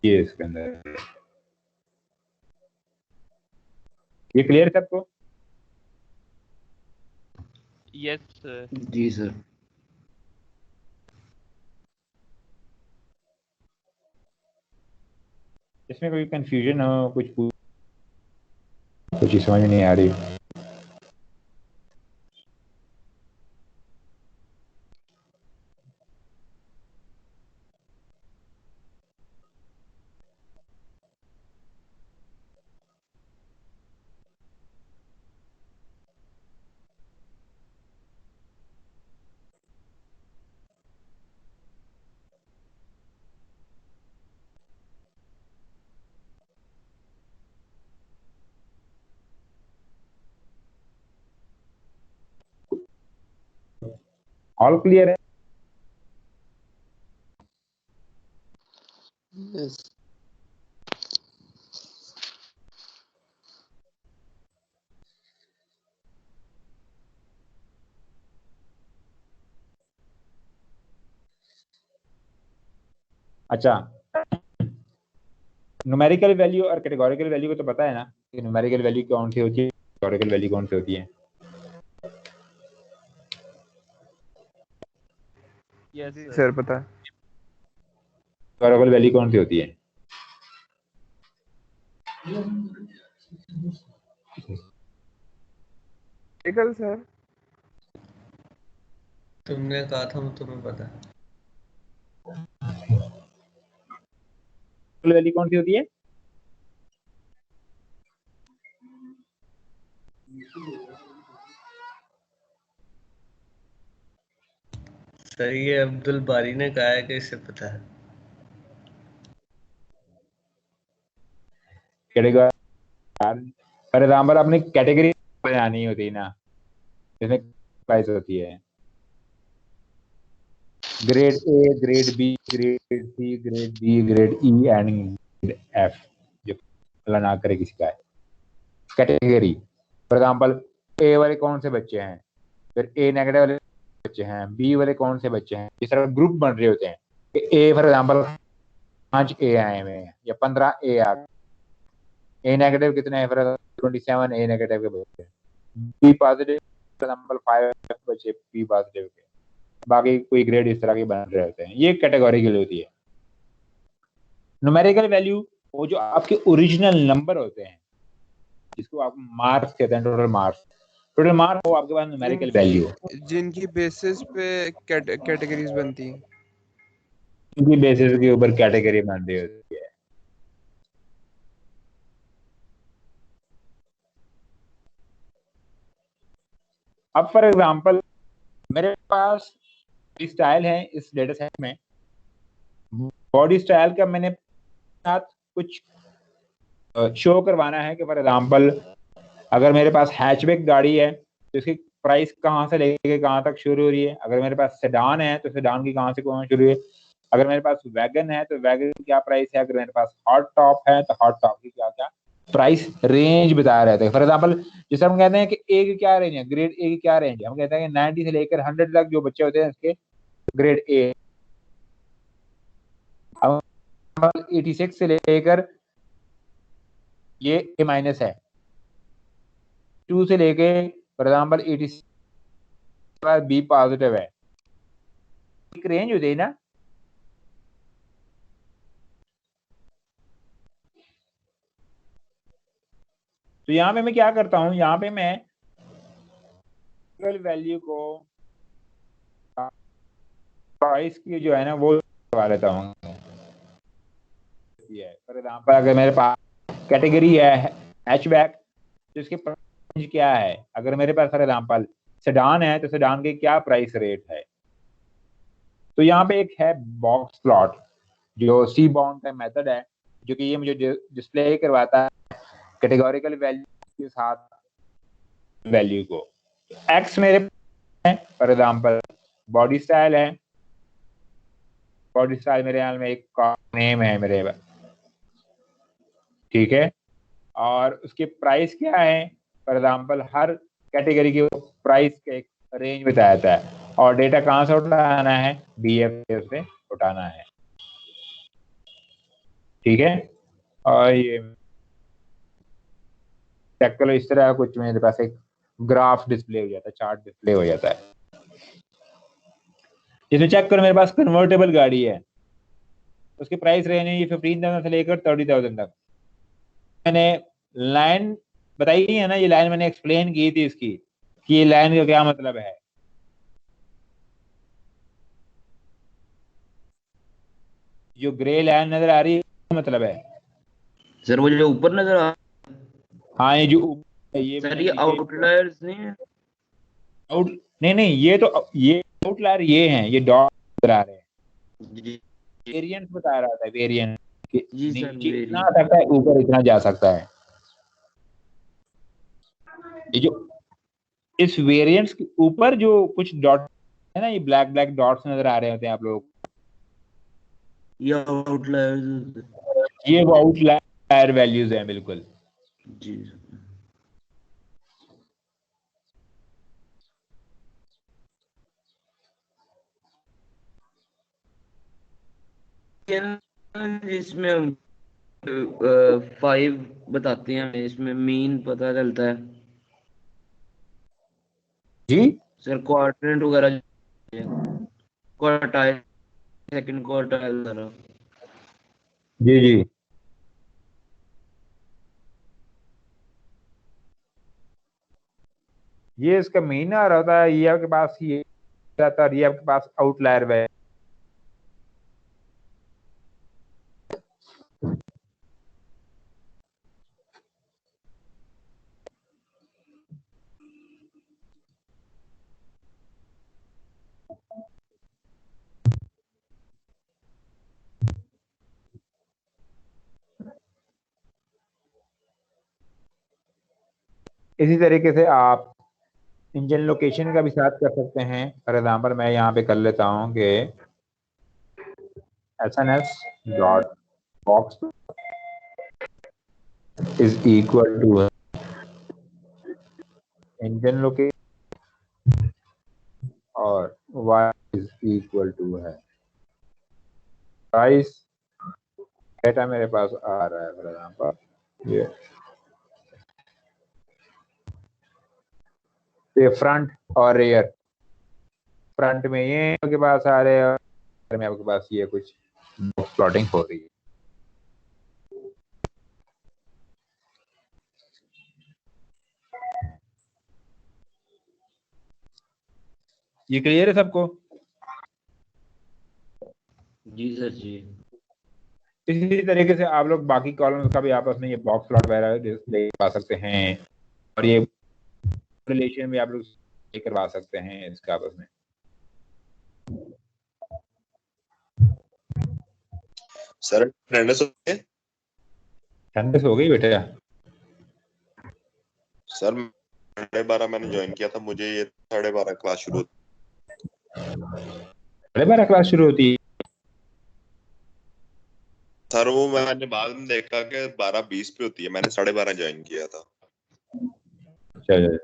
ये इसके अंदर। ये क्लियर है सबको? Yes sir. जी सर। इसमें कोई कंफ्यूजन हो, कुछ चीज समझ नहीं आ रही? ऑल क्लियर है? यस। अच्छा, न्यूमेरिकल वैल्यू और कैटेगोरिकल वैल्यू को तो पता है ना कि न्यूमेरिकल वैल्यू कौन सी होती है, कैटेगोरिकल वैल्यू कौन सी होती है? यस जी सर। सर पता है। कैटेगोरिकल वैल्यू कौन सी होती है? Numerical sir. तुमने कहा था तुम्हें पता है। वैल्यू कौन सी होती है? सही है, अब्दुल बारी ने कहा है कि इसे पता है। कैटेगरी फॉर एग्जाम्पल अपनी कैटेगरी बनानी होती है ना, जिसमें प्राइस होती है grade A, grade B, grade C, grade D, grade E and grade F, जो अल्लाह ना करे किसी का है कैटेगरी। फॉर एग्जाम्पल ए वाले कौन से बच्चे हैं, फिर ए नेगेटिव वाले बच्चे हैं, बी वाले कौन से बच्चे हैं, इस तरह ग्रुप बन रहे होते हैं। ए फॉर एग्जाम्पल 5 ए आए हुए हैं या 15 ए आ गए, ए नेगेटिव कितने हैं, फिर 27 ए नेगेटिव के बच्चे हैं, बी पॉजिटिव फॉर एग्जाम्पल 5 बच्चे बी पॉजिटिव के, बाकी कोई ग्रेड इस तरह के बन रहे होते हैं। ये कैटेगरी के लिए होती है। न्यूमेरिकल वैल्यू वो जो आपके ओरिजिनल नंबर होते हैं, जिसको आप मार्क्स कहते हैं, टोटल मार्क्स, टोटल मार्क्स वो आपके पास न्यूमेरिकल वैल्यू, जिनकी बेसिस पे कैटेगरीज बनती हैं। उनकी बेसिस के ऊपर कैटेगरी बन रही होती है। अब फॉर एग्जांपल मेरे पास स्टाइल है इस डेटा सेट में, बॉडी स्टाइल का मैंने साथ कुछ शो करवाना है कि फॉर एग्जांपल अगर मेरे पास हैचबैक गाड़ी है तो इसकी प्राइस कहाँ से लेके कहाँ तक शुरू हो रही है, अगर मेरे पास सेडान है तो सेडान की कहाँ से कहाँ शुरू है, अगर मेरे पास वैगन है तो वैगन की क्या प्राइस है, अगर मेरे पास हॉट टॉप है तो हॉट टॉप की क्या क्या प्राइस रेंज बताया रहता है। फॉर एग्जाम्पल जैसे हम कहते हैं कि ए की क्या रेंज है, ग्रेड ए की क्या रेंज है, हम कहते हैं कि 90 से लेकर 100 तक जो बच्चे होते हैं उसके ग्रेड ए, 86 से लेकर ये ए माइनस है, 2 से लेके फॉर एग्जाम्पल 86 बी पॉजिटिव है, एक रेंज होती है ना। तो यहाँ पे मैं क्या करता हूँ, यहाँ पे मैं वैल्यू को प्राइस की जो है ना वो करवा लेता हूँ। फॉर एग्जाम्पल अगर मेरे पास कैटेगरी है हैचबैक तो इसकी प्राइस क्या है, अगर मेरे पास फॉर एग्जाम्पल सेडान है तो सेडान के क्या प्राइस रेट है। तो यहाँ पे एक है बॉक्स प्लॉट जो सी बाउंड का मेथड है, जो कि ये मुझे डिस्प्ले करवाता है कैटेगोरिकल वैल्यू के साथ वैल्यू को। एक्स मेरे है फॉर एग्जाम्पल बॉडी स्टाइल है, बॉडी स्टाइल मेरे यहाँ में एक नेम है मेरे, ठीक है, और उसकी प्राइस क्या है, फॉर एग्जाम्पल हर कैटेगरी की प्राइस का एक रेंज बताया जाता है, और डेटा कहाँ से उठाना है, BF से उठाना है, ठीक है। और ये चेक करो इस तरह कुछ मेरे पास एक ग्राफ डिस्प्ले हो जाता है, चार्ट डिस्प्ले हो जाता है। इसमें चेक करो मेरे पास कन्वर्टेबल गाड़ी है, उसकी प्राइस रेंज है 15,000 से लेकर 30,000 तक। मैंने लाइन बताई है ना, ये लाइन मैंने एक्सप्लेन की थी इसकी कि ये लाइन का क्या मतलब है। जो ग्रे लाइन नजर आ रही है मतलब है सर वो जो ऊपर नजर आ, हाँ ये जो ये सर मैंने ये नीचे आउटलायर्स नहीं है? आउट नहीं ये आउटलायर ये हैं, ये डॉट नजर आ रहे हैं, जी वेरिएंस बता रहा था, वेरिएंस जी सर, नीचे इतना वेरी आ सकता है, ऊपर इतना जा सकता है। ये जो इस वेरिएंस के ऊपर जो कुछ डॉट है ना, ये ब्लैक ब्लैक डॉट्स नजर आ रहे होते हैं आप लोग, या आउटलायर्स। ये वो आउटलायर वैल्यूज हैं बिल्कुल। जी जिसमें हम 5 बताते हैं, हमें इसमें मीन पता चलता है जी सर, क्वाड्रेंट वगैरह, क्वार्टाइल, सेकंड क्वार्टाइल वगैरह। जी जी, ये इसका मीन आ रहा होता है, ये आपके पास ये रहता है, ये आपके पास आउटलायर है। इसी तरीके से आप इंजन लोकेशन का भी साथ कर सकते हैं। फॉर एग्जाम्पल मैं यहाँ पे कर लेता हूँ कि SNS dot box is equal to engine location और y इज इक्वल टू है प्राइस। डेटा मेरे पास आ रहा है फॉर एग्जाम्पल ये फ्रंट और रेयर। फ्रंट में ये आपके पास आ रहे हैं और में आपके पास ये कुछ प्लॉटिंग हो रही है। ये क्लियर है सबको? जी सर जी। इसी तरीके से आप लोग बाकी कॉलम्स का भी आपस में ये बॉक्स प्लॉट वगैरह डिस्प्ले पा सकते हैं और ये रिलेशन भी आप लोग करवा सकते हैं इसका आपस में। सर अटेंडेंस हो गई? अटेंडेंस हो गई बेटा? सर 12:30 मैंने ज्वाइन किया था, मुझे ये 12:30 क्लास शुरू होती। 12:30 क्लास शुरू होती है? सर वो मैंने बाद में देखा कि 12:20 पे होती है, मैंने 12:30 ज्वाइन किया था। चलो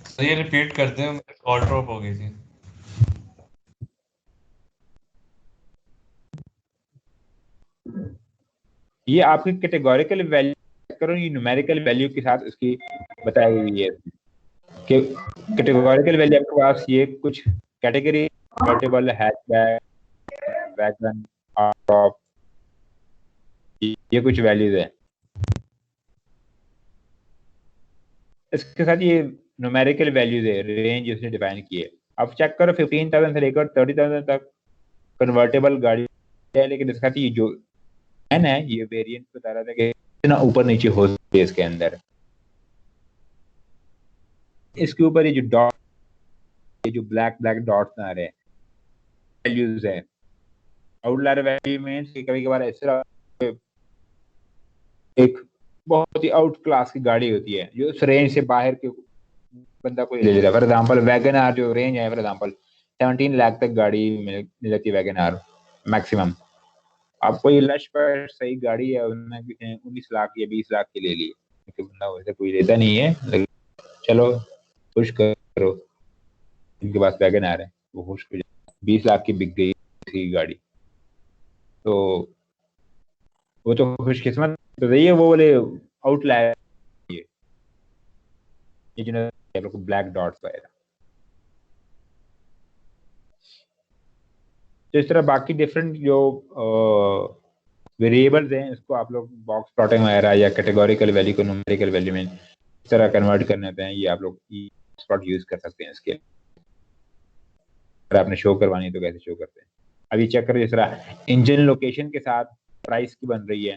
सर ये रिपीट करते हैं, कॉल ड्रॉप हो गई थी। ये आपकी कैटेगोरिकल वैल्यू करो, ये न्यूमेरिकल वैल्यू के साथ इसकी बताई हुई है कि कैटेगोरिकल वैल्यू आपके पास ये कुछ category convertible hatchback wagon top, ये कुछ वैल्यूज है। इसके साथ ये न्यूमेरिकल वैल्यूज है, रेंज इसने डिफाइन की है। अब चेक करो 15,000 से लेकर 30,000 तक कन्वर्टेबल गाड़ी है, लेकिन इसका ये जो है ना, ये वेरिएंट बता रहा था कि इतना ऊपर नीचे हो सकती है इसके अंदर। इसके ऊपर ये जो डॉट, ये जो ब्लैक ब्लैक डॉट्स आ रहे हैं वैल्यूज है। आउटलायर वैल्यू में कभी कभार ऐसा एक बहुत ही आउट क्लास की गाड़ी होती है जो उस रेंज से बाहर के बंदा कोई ले लेता है। फॉर एग्जाम्पल वैगन आर जो रेंज है, फॉर एग्जाम्पल 17 लाख तक गाड़ी मिल जाती है वैगन आर मैक्सिमम। आपको ये लश पर सही गाड़ी है, उन्होंने 19 लाख या 20 लाख की ले ली, क्योंकि बंदा वैसे कोई लेता नहीं है, लेकिन चलो खुश करो इनके पास वैगन आर है, वो खुश हो जाए 20 लाख की बिक गई थी गाड़ी, तो वो तो खुशकिस्मत तो रही है। वो बोले आउटलायर ये जो ब्लैक डॉट्स वगैरह। तो इस तरह बाकी डिफरेंट जो वेरिएबल्स हैं इसको आप लोग बॉक्स प्लॉटिंग वगैरह या कैटेगोरिकल वैल्यू को न्यूमेरिकल वैल्यू में इस तरह कन्वर्ट करने होते हैं। ये आप लोग प्लॉट यूज कर सकते हैं इसके, अगर आपने शो करवानी है तो कैसे शो करते हैं। अभी चेक करो जिस तरह इंजन लोकेशन के साथ प्राइस की बन रही है,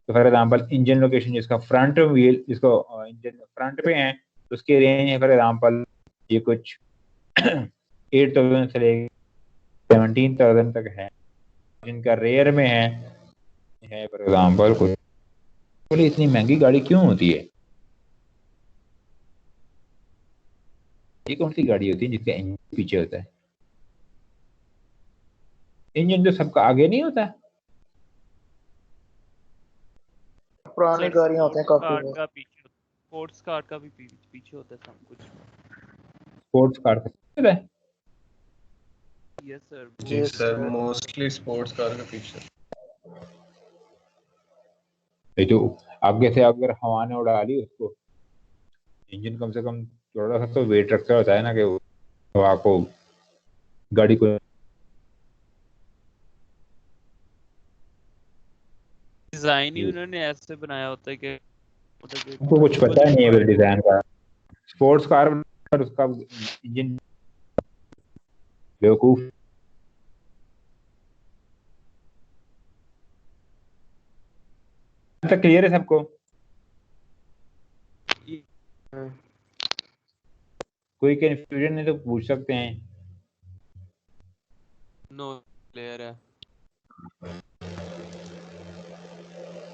तो फॉर एग्जाम्पल इंजन लोकेशन जिसका फ्रंट व्हील जिसको इंजन फ्रंट पे है तो उसकी रेंज है फॉर एग्जाम्पल ये कुछ 8,000 से लेकर 17,000 तक है। जिनका रेयर में है फॉर एग्जाम्पल कुछ, बोले इतनी महंगी गाड़ी क्यों होती है? ये कौन सी गाड़ी होती है जिसका इंजन पीछे होता है? इंजन जो सबका आगे नहीं होता है, पुरानी सर गाड़ियां होते हैं स्पोर्ट्स काफी कार वो। का पीछे, स्पोर्ट्स कार का भी पीछे होता है सब कुछ। स्पोर्ट्स कार का है। Yes sir. जी Yes, sir, sir. Mostly sports car के पीछे। ये तो आगे से अगर हवा ने उड़ा ली उसको, इंजन कम से कम थोड़ा सा तो वेट रखता होता है ना कि वो हवा को, गाड़ी को। डिजाइन ही उन्होंने ऐसे बनाया होता है कि मतलब उनको कुछ पता नहीं है डिजाइन का। स्पोर्ट्स कार पर उसका इंजन बेवकूफ। तक क्लियर है सबको? कोई कंफ्यूजन है तो पूछ सकते हैं। नो क्लियर है।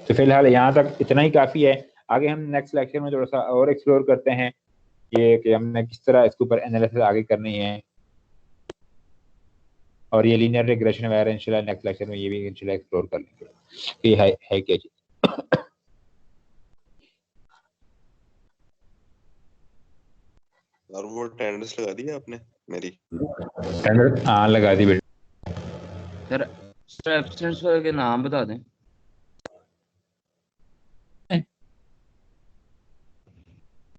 तो फिलहाल यहाँ तक इतना ही काफी है। आगे हम नेक्स्ट लेक्चर में थोड़ा सा और एक्सप्लोर करते हैं ये कि हमने किस तरह इसके ऊपर एनालिसिस आगे करनी है, और ये लीनियर रिग्रेशन वगैरह इंशाल्लाह नेक्स्ट लेक्चर में ये भी इंशाल्लाह एक्सप्लोर कर लेंगे। ये है क्या चीज। और वो अटेंडेंस लगा दी है आपने मेरी? हाँ लगा दी बेटा। सर सर एब्सेंट्स वाले के नाम बता दें।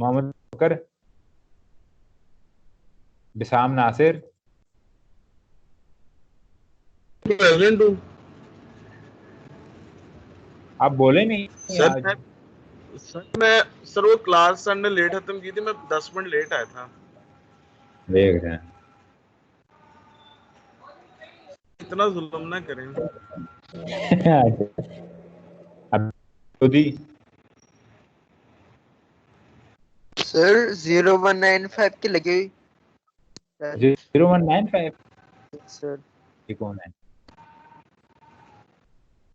मोहम्मद बकर, बिसाम नासिर, प्रेजेंट हूँ आप बोले नहीं सर। आज। सर वो क्लास सर ने लेट खत्म की थी, मैं 10 मिनट लेट आया था। देख रहे हैं। इतना जुल्म ना करें। अब खुद ही सर 0195 की लगी हुई 0195 सर। ये कौन है?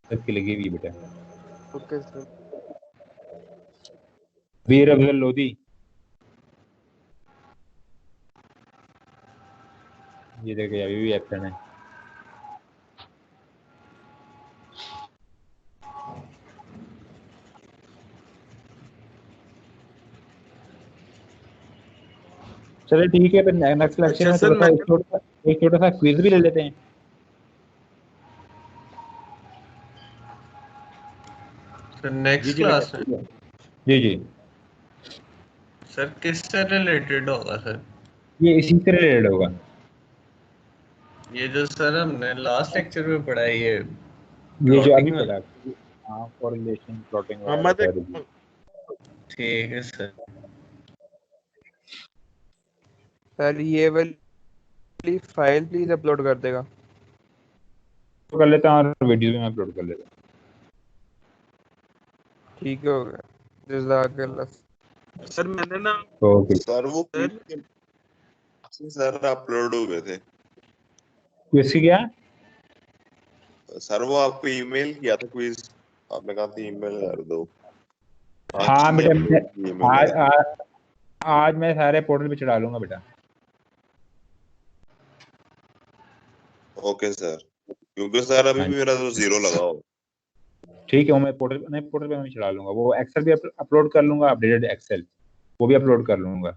सबकी लगी हुई बेटा। Okay sir. बीर अफजल लोधी, ये देखिए अभी भी एब्सेंट है। चलिए ठीक है, फिर नेक्स्ट लेक्चर अच्छा में सर, थोड़ा सा एक छोटा सा क्विज भी ले लेते हैं। सर नेक्स्ट जी क्लास बेटा। में जी सर किससे रिलेटेड होगा सर? ये इसी से रिलेटेड होगा। ये जो सर हमने लास्ट लेक्चर में पढ़ा है, ये ये जो अभी प्लॉटिंग पढ़ा, वाला। हाँ कोरिलेशन प्लॉटिंग मोहम्मद वगैरह। ठीक है सर। सर ये वाली फाइल प्लीज अपलोड कर देगा। तो कर लेता हूँ और वीडियो भी मैं अपलोड कर लेता हूँ। ठीक है, हो गया। जज़ाकल्लाह। सर मैंने ना ओके। सर वो सर सर अपलोड हो गए थे। इसकी क्या? सर वो आपको ईमेल किया था क्विज, आपने कहा था ईमेल कर दो। हाँ बेटा मैं आज ईमेल आज मैं सारे पोर्टल पे चढ़ा लूंगा बेटा। ओके सर, क्योंकि सर अभी हाँ भी मेरा तो 0 लगा हो। ठीक है, वो मैं पोर्टल पे मैं चढ़ा लूंगा। वो एक्सेल भी अपलोड कर लूंगा, अपडेटेड एक्सेल वो भी अपलोड कर लूंगा।